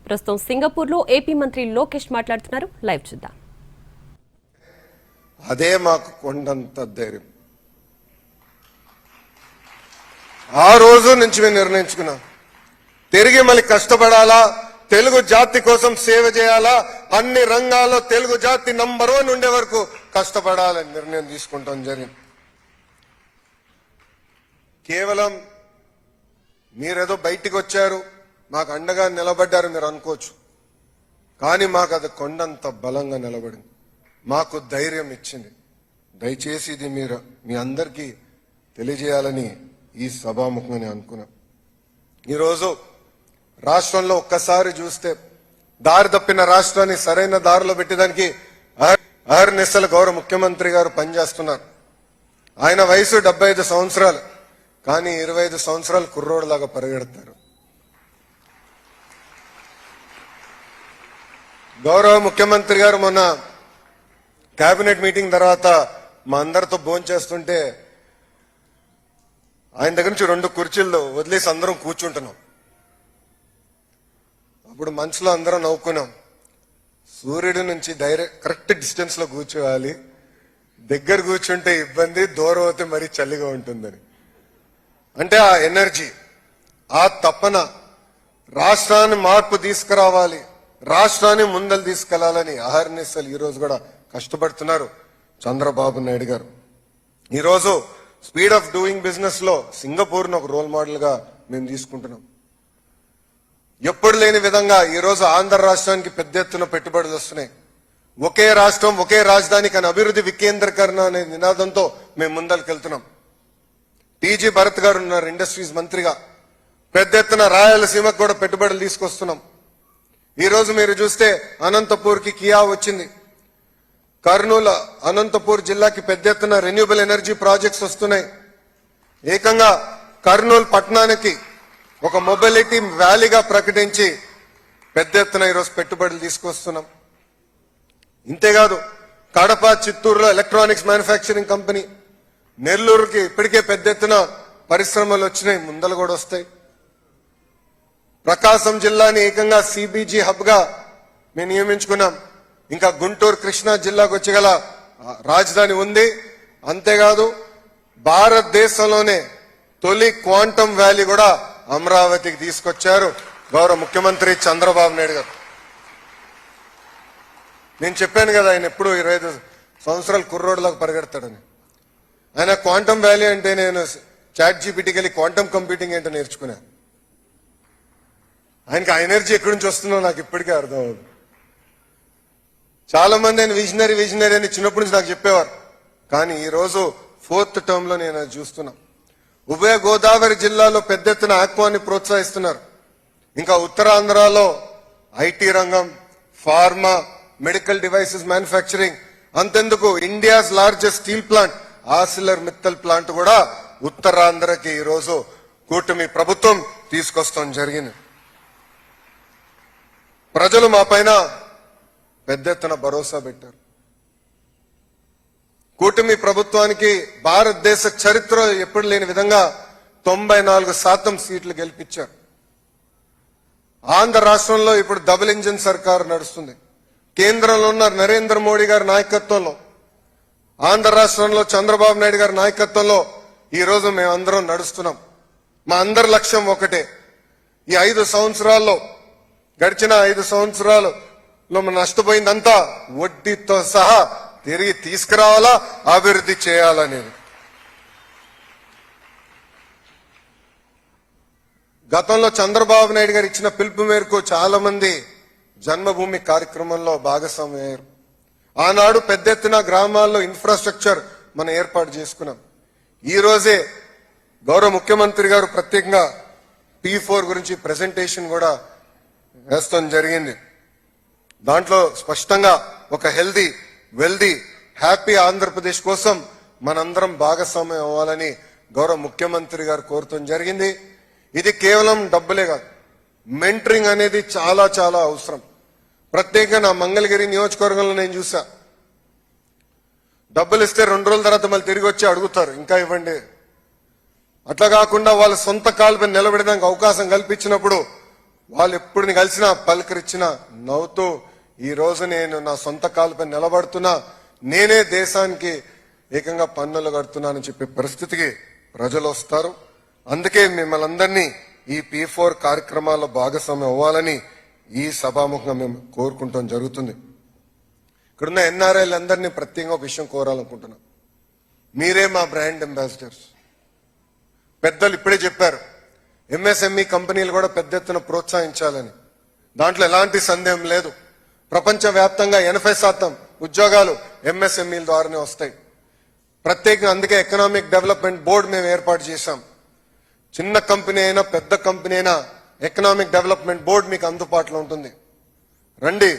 ప్రస్తుతం సింగపూర్ లో ఏపీ మంత్రి లోకేష్ మాట్లాడుతున్నారు. లైవ్ చూద్దాం. అదే మాకు కొండంత ధైర్యం. ఆ రోజు నుంచి మేము నిర్ణయించుకున్నాం, తిరిగి మళ్ళీ కష్టపడాలా, తెలుగు జాతి కోసం సేవ చేయాలా, అన్ని రంగాల్లో తెలుగు జాతి నంబర్ 1 ఉండే వరకు కష్టపడాలని నిర్ణయం తీసుకుంటాం జరిగింది. కేవలం మీరేదో బయటికి వచ్చారు, మాకు అండగా నిలబడ్డారు మీరు అనుకోవచ్చు, కానీ మాకు అది కొండంత బలంగా నిలబడింది, మాకు ధైర్యం ఇచ్చింది. దయచేసి ఇది మీరు మీ అందరికీ తెలియజేయాలని ఈ సభాముఖంగా నేను అనుకున్నాను. ఈరోజు రాష్ట్రంలో ఒక్కసారి చూస్తే దారి తప్పిన రాష్ట్రాన్ని సరైన దారిలో పెట్టడానికి అహర్నిశల గౌరవ ముఖ్యమంత్రి గారు పనిచేస్తున్నారు. ఆయన వయసు 75 సంవత్సరాలు, కానీ 25 సంవత్సరాలు కుర్రోడులాగా పరిగెడతారు. గౌరవ ముఖ్యమంత్రి గారు మొన్న కేబినెట్ మీటింగ్ తర్వాత మా అందరితో భోంచేస్తుంటే ఆయన దగ్గర నుంచి 2 కుర్చీల్లో వదిలేసి అందరం కూర్చుంటున్నాం. అప్పుడు మనసులో అందరం నవ్వుకున్నాం, సూర్యుడి నుంచి కరెక్ట్ డిస్టెన్స్ లో కూర్చోవాలి, దగ్గర కూర్చుంటే ఇబ్బంది, దూరం అవుతే మరీ చలిగా ఉంటుందని. అంటే ఆ ఎనర్జీ, ఆ తపన, రాష్ట్రాన్ని మార్పు తీసుకురావాలి, రాష్ట్రాన్ని ముందలు తీసుకెళ్లాలని అహర్నిశలు ఈ రోజు కూడా కష్టపడుతున్నారు చంద్రబాబు నాయుడు గారు. ఈరోజు స్పీడ్ ఆఫ్ డూయింగ్ బిజినెస్ లో సింగపూర్ ను ఒక రోల్ మోడల్ గా మేము తీసుకుంటున్నాం. ఎప్పుడు లేని విధంగా ఈరోజు ఆంధ్ర రాష్ట్రానికి పెద్ద ఎత్తున పెట్టుబడులు వస్తున్నాయి. ఒకే రాష్ట్రం ఒకే రాజధాని కానీ అభివృద్ధి వికేంద్రీకరణ అనే నినాదంతో మేము ముందరికెళ్తున్నాం. టీజీ భరత్ గారు ఉన్నారు ఇండస్ట్రీస్ మంత్రిగా, పెద్ద ఎత్తున రాయలసీమకు కూడా పెట్టుబడులు తీసుకొస్తున్నాం. ఈ రోజు మీరు చూస్తే అనంతపూర్ కి కియా వచ్చింది, కర్నూలు అనంతపూర్ జిల్లాకి పెద్ద ఎత్తున రెన్యూబుల్ ఎనర్జీ ప్రాజెక్ట్స్ వస్తున్నాయి. ఏకంగా కర్నూలు పట్టణానికి ఒక మొబిలిటీ వ్యాలీగా ప్రకటించి పెద్ద ఎత్తున ఈరోజు పెట్టుబడులు తీసుకొస్తున్నాం. ఇంతేకాదు కడప చిత్తూరులో ఎలక్ట్రానిక్స్ మ్యానుఫ్యాక్చరింగ్ కంపెనీ, నెల్లూరుకి ఇప్పటికే పెద్ద ఎత్తున పరిశ్రమలు వచ్చినాయి, ముందలు కూడా వస్తాయి. ప్రకాశం జిల్లాని ఏకంగా సిబిజీ హబ్ గా మేము నియమించుకున్నాం. ఇంకా గుంటూరు కృష్ణా జిల్లాకు వచ్చగల రాజధాని ఉంది. అంతేకాదు భారతదేశంలోనే తొలి క్వాంటమ్ వ్యాలీ కూడా అమరావతికి తీసుకొచ్చారు గౌరవ ముఖ్యమంత్రి చంద్రబాబు నాయుడు గారు. నేను చెప్పాను కదా, ఆయన ఎప్పుడు 25 సంవత్సరాలు కుర్రోడ్లకు పరిగెడతాడని. ఆయన క్వాంటమ్ వ్యాలీ అంటే నేను చాట్ జీపీటీకి వెళ్ళి క్వాంటమ్ కంప్యూటింగ్ ఏంటో నేర్చుకున్నాను. ఆయనకి ఆ ఎనర్జీ ఎక్కడి నుంచి వస్తుందో నాకు ఇప్పటికే అర్థం అవుతుంది. చాలా మంది ఆయన విజనరీ అని చిన్నప్పటి నుంచి నాకు చెప్పేవారు, కానీ ఈ రోజు 4th టర్మ్ లో నేను అది చూస్తున్నా. ఉభయ గోదావరి జిల్లాలో పెద్ద ఎత్తున ఆక్వాని ప్రోత్సహిస్తున్నారు. ఇంకా ఉత్తరాంధ్రలో ఐటీ రంగం, ఫార్మా, మెడికల్ డివైసెస్ మ్యానుఫ్యాక్చరింగ్, అంతెందుకు India's largest steel plant Arcelor Mittal plant కూడా ఉత్తరాంధ్రకి ఈ రోజు కూటమి ప్రభుత్వం తీసుకొస్తాం జరిగింది. ప్రజలు మా పైన పెద్ద ఎత్తున భరోసా పెట్టారు. కూటమి ప్రభుత్వానికి భారతదేశ చరిత్ర ఎప్పుడు లేని విధంగా 94% సీట్లు గెలిపించారు. ఆంధ్ర రాష్ట్రంలో ఇప్పుడు డబుల్ ఇంజిన్ సర్కార్ నడుస్తుంది. కేంద్రంలో ఉన్న నరేంద్ర మోడీ గారి నాయకత్వంలో, ఆంధ్ర రాష్ట్రంలో చంద్రబాబు నాయుడు గారి నాయకత్వంలో ఈ రోజు మేమందరం నడుస్తున్నాం. మా అందరి లక్ష్యం ఒకటే, ఈ 5 సంవత్సరాల్లో, గడిచిన 5 సంవత్సరాల్లో మనం నష్టపోయిందంతా వడ్డీతో సహా తిరిగి తీసుకురావాలా, అభివృద్ధి చేయాలనేది. గతంలో చంద్రబాబు నాయుడు గారు ఇచ్చిన పిలుపు మేరకు చాలా మంది జన్మభూమి కార్యక్రమంలో భాగస్వామ్యం. ఆనాడు పెద్ద ఎత్తున గ్రామాల్లో ఇన్ఫ్రాస్ట్రక్చర్ మనం ఏర్పాటు చేసుకున్నాం. ఈ రోజే గౌరవ ముఖ్యమంత్రి గారు ప్రత్యేకంగా P4 గురించి ప్రెజెంటేషన్ కూడా వేస్తాం జరిగింది. దాంట్లో స్పష్టంగా ఒక హెల్దీ, వెల్దీ, హ్యాపీ ఆంధ్రప్రదేశ్ కోసం మనందరం భాగస్వామ్యం అవ్వాలని గౌరవ ముఖ్యమంత్రి గారు కోరటం జరిగింది. ఇది కేవలం డబ్బులే కాదు, మెంటరింగ్ అనేది చాలా చాలా అవసరం. ప్రత్యేకంగా నా మంగళగిరి నియోజకవర్గంలో నేను చూసా, డబ్బులు ఇస్తే 2 రోజుల తర్వాత మళ్ళీ తిరిగి వచ్చి అడుగుతారు ఇంకా ఇవ్వండి. అట్లా కాకుండా వాళ్ళ సొంత కాళ్ళపై నిలబెట్టడానికి అవకాశం కల్పించినప్పుడు వాళ్ళు ఎప్పుడు కలిసినా పలకరించినా నవ్వుతూ ఈ రోజు నేను నా సొంత కాలుపై నిలబడుతున్నా, నేనే దేశానికి ఏకంగా పన్నులు కడుతున్నానని చెప్పే పరిస్థితికి ప్రజలు వస్తారు. అందుకే మిమ్మల్ని అందరినీ ఈ P4 కార్యక్రమాల్లో భాగస్వామ్యం అవ్వాలని ఈ సభాముఖంగా మేము కోరుకుంటాం జరుగుతుంది. ఇక్కడున్న ఎన్ఆర్ఐలు అందరినీ ప్రత్యేకంగా ఒక విషయం కోరాలనుకుంటున్నాం. మీరే మా బ్రాండ్ అంబాసిడర్స్. పెద్దలు ఇప్పుడే చెప్పారు, MSME కంపెనీలు కూడా పెద్ద ఎత్తున ప్రోత్సహించాలని. దాంట్లో ఎలాంటి సందేహం లేదు. ప్రపంచవ్యాప్తంగా 80% ఉద్యోగాలు MSMEల ద్వారానే వస్తాయి. ప్రత్యేకంగా అందుకే ఎకనామిక్ డెవలప్మెంట్ బోర్డు మేము ఏర్పాటు చేశాం. చిన్న కంపెనీ అయినా పెద్ద కంపెనీ అయినా ఎకనామిక్ డెవలప్మెంట్ బోర్డు మీకు అందుబాటులో ఉంటుంది. రండి,